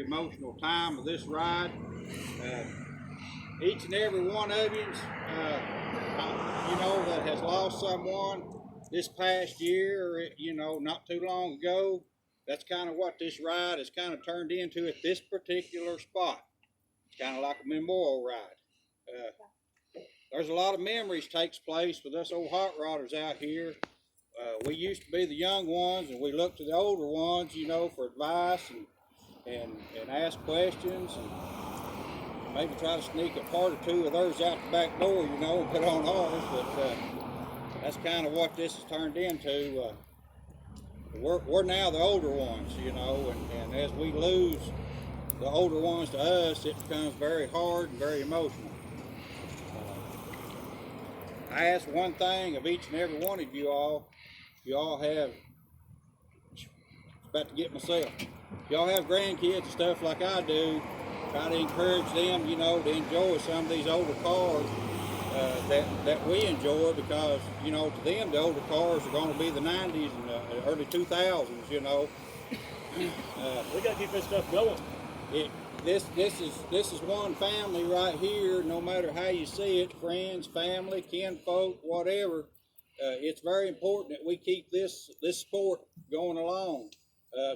emotional time of this ride. Each and every one of you, that has lost someone this past year, or, not too long ago, that's kind of what this ride has kind of turned into at this particular spot. It's kind of like a memorial ride. There's a lot of memories takes place with us old hot rodders out here. We used to be the young ones, and we looked to the older ones, for advice and ask questions, and maybe try to sneak a part or two of theirs out the back door, and put on ours. But that's kind of what this has turned into. We're now the older ones, and as we lose the older ones to us, it becomes very hard and very emotional. I ask one thing of each and every one of you all. You all have, about to get myself, y'all have grandkids and stuff like I do, try to encourage them, to enjoy some of these older cars that we enjoy, because, to them, the older cars are going to be the 90s and the early 2000s, We got to keep this stuff going. This is one family right here, no matter how you see it, friends, family, kinfolk, whatever. It's very important that we keep this sport going along.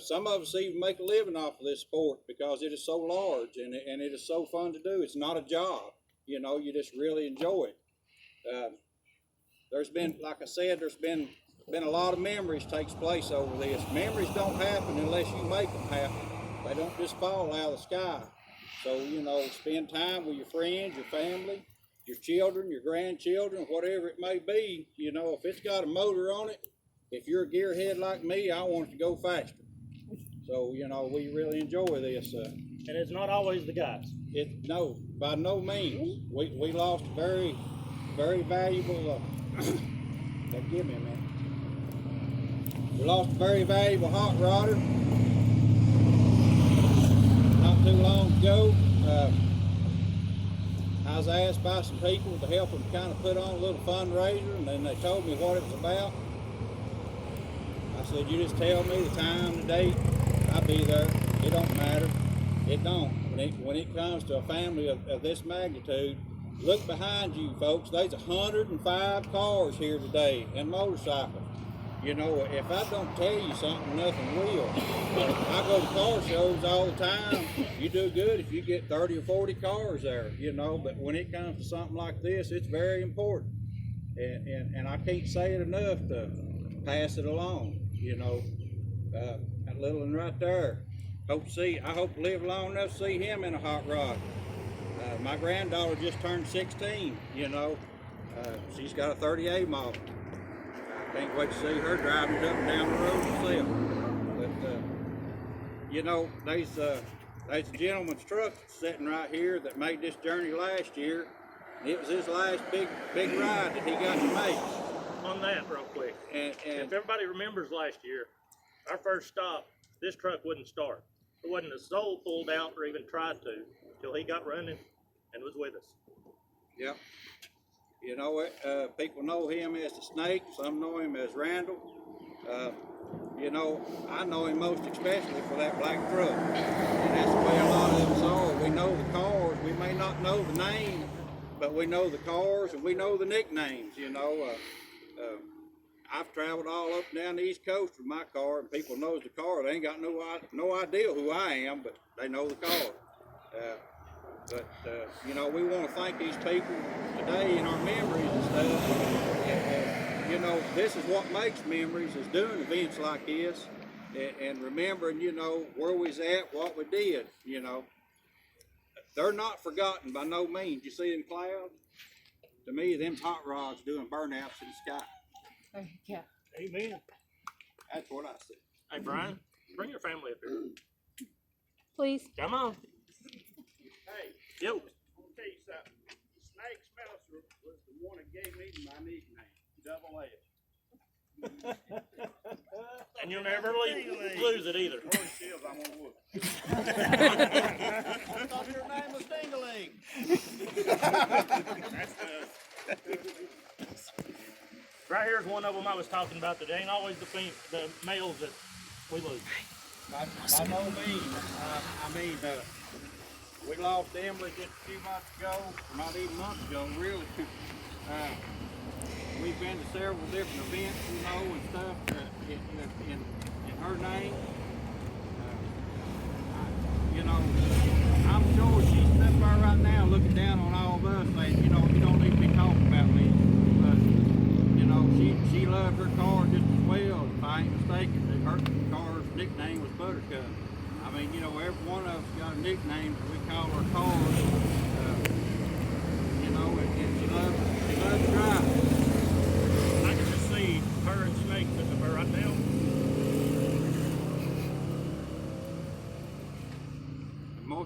Some of us even make a living off of this sport because it is so large and it is so fun to do. It's not a job, you just really enjoy it. There's been, like I said, there's been a lot of memories takes place over this. Memories don't happen unless you make them happen. They don't just fall out of the sky. So, spend time with your friends, your family, your children, your grandchildren, whatever it may be. If it's got a motor on it, if you're a gearhead like me, I want it to go faster. So, we really enjoy this. And it's not always the guys. No, by no means. We lost a very, very valuable, give me a minute. We lost a very valuable hot rodder not too long ago. I was asked by some people to help them kind of put on a little fundraiser, and then they told me what it was about. I said, you just tell me the time, the date, I'll be there. It don't matter. It don't. When it comes to a family of this magnitude, look behind you, folks. There's 105 cars here today and motorcycles. If I don't tell you something, nothing will. I go to car shows all the time. You do good if you get 30 or 40 cars there, but when it comes to something like this, it's very important. And I can't say it enough to pass it along, that little one right there. I hope to live long enough to see him in a hot rod. My granddaughter just turned 16, she's got a 38 model. Can't wait to see her driving it up and down the road herself. But, there's a gentleman's truck sitting right here that made this journey last year. It was his last big ride that he got to make. On that, real quick. And if everybody remembers last year, our first stop, this truck wouldn't start. There wasn't a soul pulled out or even tried to until he got running and was with us. Yep. People know him as the Snake. Some know him as Randall. I know him most especially for that black truck. And that's the way a lot of us are. We know the cars. We may not know the name, but we know the cars and we know the nicknames, I've traveled all up and down the East Coast with my car, and people knows the car. They ain't got no idea who I am, but they know the car. We want to thank these people today in our memories and stuff. This is what makes memories, is doing events like this and remembering, where we was at, what we did, They're not forgotten by no means. You see them clouds? To me, them hot rods doing burnouts in the sky. Yeah. Amen. That's what I said. Hey, Brian, bring your family up here. Please. Come on. Hey, Yo. I'm going to tell you something. Snake Smelser was the one that gave me my nickname, Double Edge. And you'll never lose it either. Lord Shields, I'm on wood. I thought your name was Dingaling. Right here is one of them I was talking about today. Ain't always the males that we lose. No, I know me. I mean, we lost Emily just a few months ago, not even months ago, really. We've been to several different events, you know, and stuff in her name. You know, I'm sure she's sitting there right now looking down on all of us saying, you know, you don't need to be talking about me. But, you know, she loved her car just as well. If I ain't mistaken, her car's nickname was Buttercup. I mean, you know, every one of us got a nickname that we call our cars. You know, and she loves to drive. I can just see her and Snake sitting up there right now.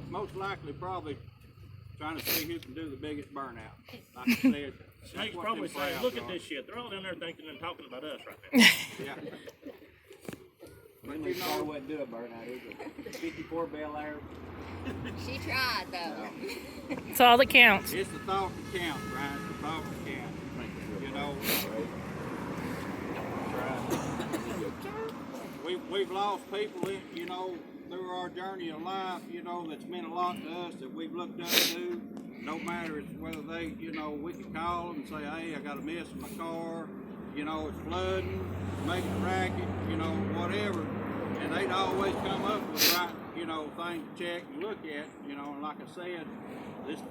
Most likely, probably trying to see who can do the biggest burnout. Like I said, Snake's probably saying, look at this shit. They're all down there thinking and talking about us right now. Yeah. But you know, wouldn't do a burnout either. 54 Bel Air. She tried though. It's all that counts. It's the thought that counts, Brian. It's the thought that counts. You know, we've lost people, you know, through our journey of life, you know, that's meant a lot to us that we've looked up to. No matter whether they, you know, we can call them and say, hey, I got a mess in my car, you know, it's flooding, it's making a racket, you know, whatever. And they'd always come up with right, you know, things to check and look at, you know, and like I said, this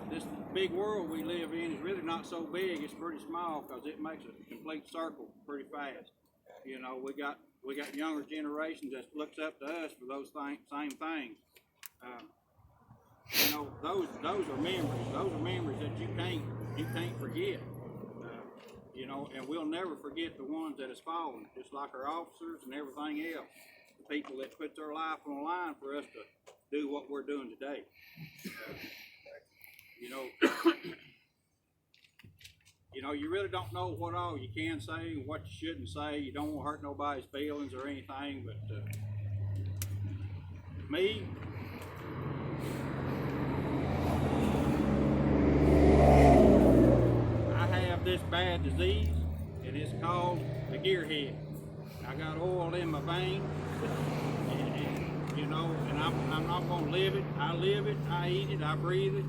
big world we live in is really not so big, it's pretty small because it makes a complete circle pretty fast. You know, we got younger generations that looks up to us for those same things. You know, those are memories. Those are memories that you can't forget. You know, and we'll never forget the ones that has fallen, just like our officers and everything else. The people that put their life on the line for us to do what we're doing today. You know, you really don't know what all you can say and what you shouldn't say. You don't want to hurt nobody's feelings or anything, but me, I have this bad disease, and it's called the gearhead. I got oil in my veins, and you know, and I'm not going to live it. I live it, I eat it, I breathe it.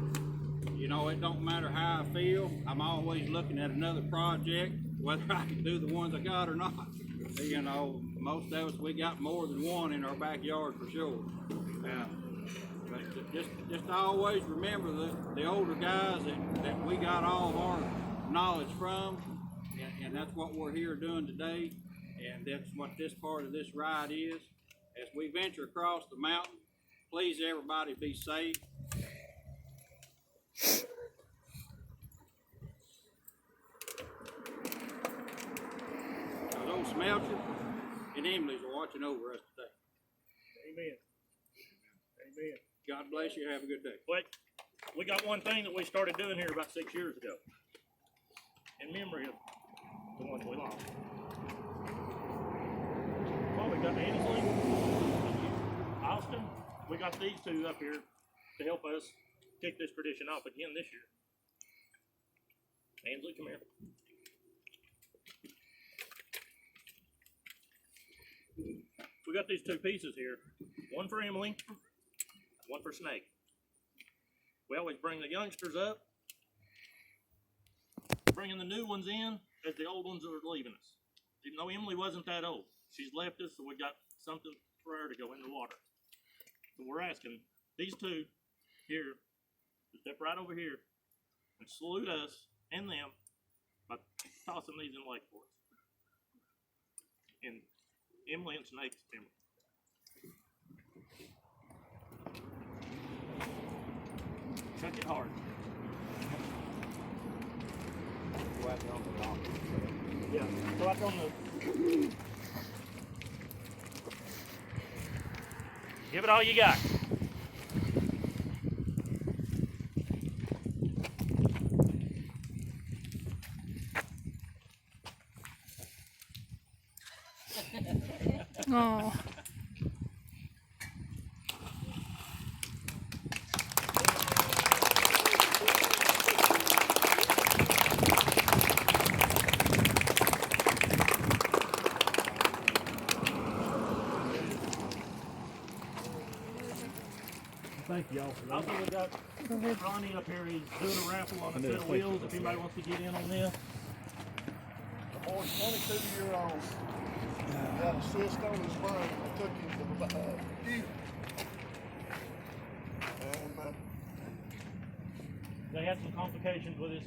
You know, it don't matter how I feel. I'm always looking at another project, whether I can do the ones I got or not. You know, most of us, we got more than one in our backyard for sure. But just always remember the older guys that we got all of our knowledge from, and that's what we're here doing today, and that's what this part of this ride is. As we venture across the mountain, please everybody be safe. Those Smelter and Emily's are watching over us today. Amen. Amen. God bless you. Have a good day. Wait, we got one thing that we started doing here about 6 years ago, in memory of the ones we lost. Well, we got Ainsley, Austin. We got these two up here to help us kick this tradition off again this year. Ainsley, come here. We got these two pieces here. One for Emily, one for Snake. We always bring the youngsters up, bringing the new ones in as the old ones are leaving us. Even though Emily wasn't that old, she's left us, so we got something for her to go in the water. So we're asking these two here to step right over here and salute us and them by tossing these in the lake for us. And Emily and Snake's Emily. Chuck it hard. Yeah, go out on the. Give it all you got. Oh. Thank y'all. Also, we got Ronnie up here. He's doing a raffle on a set of wheels. If anybody wants to get in on this. The boy's 22-year-old. Got a cyst on his brain. I took him to the youth. And They had some complications with his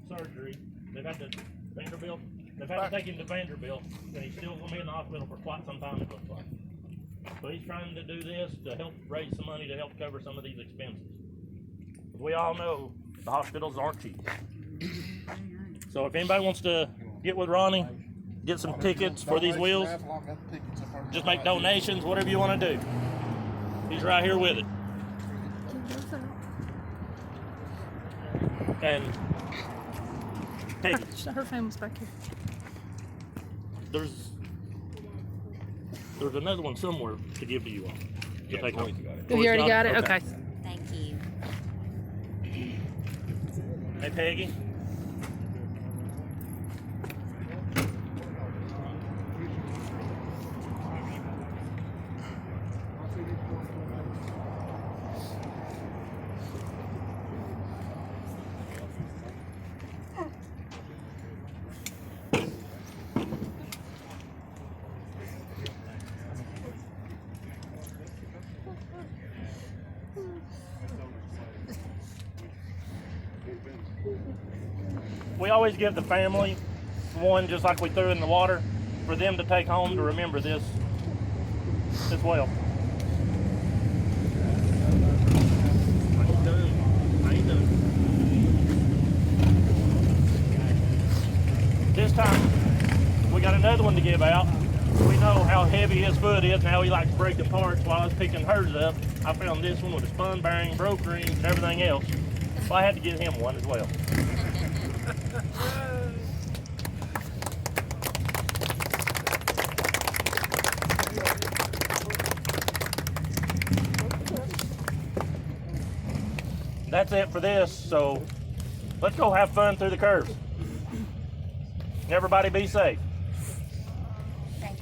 surgery. They've had to Vanderbilt. They've had to take him to Vanderbilt, and he's still going to be in the hospital for quite some time. It looks like. So he's trying to do this to help raise some money to help cover some of these expenses. We all know the hospitals aren't cheap. So if anybody wants to get with Ronnie, get some tickets for these wheels, just make donations, whatever you want to do. He's right here with it. And Peggy, Her family's back here. there's another one somewhere to give to you all. To take home. You already got it? Okay. Thank you. Hey Peggy. We always give the family one just like we threw in the water for them to take home to remember this as well. I ain't done. This time we got another one to give out. We know how heavy his foot is and how he likes to break the parts. While I was picking hers up, I found this one with a spun bearing, broke rings, and everything else. So I had to give him one as well. That's it for this, so let's go have fun through the curves. Everybody be safe.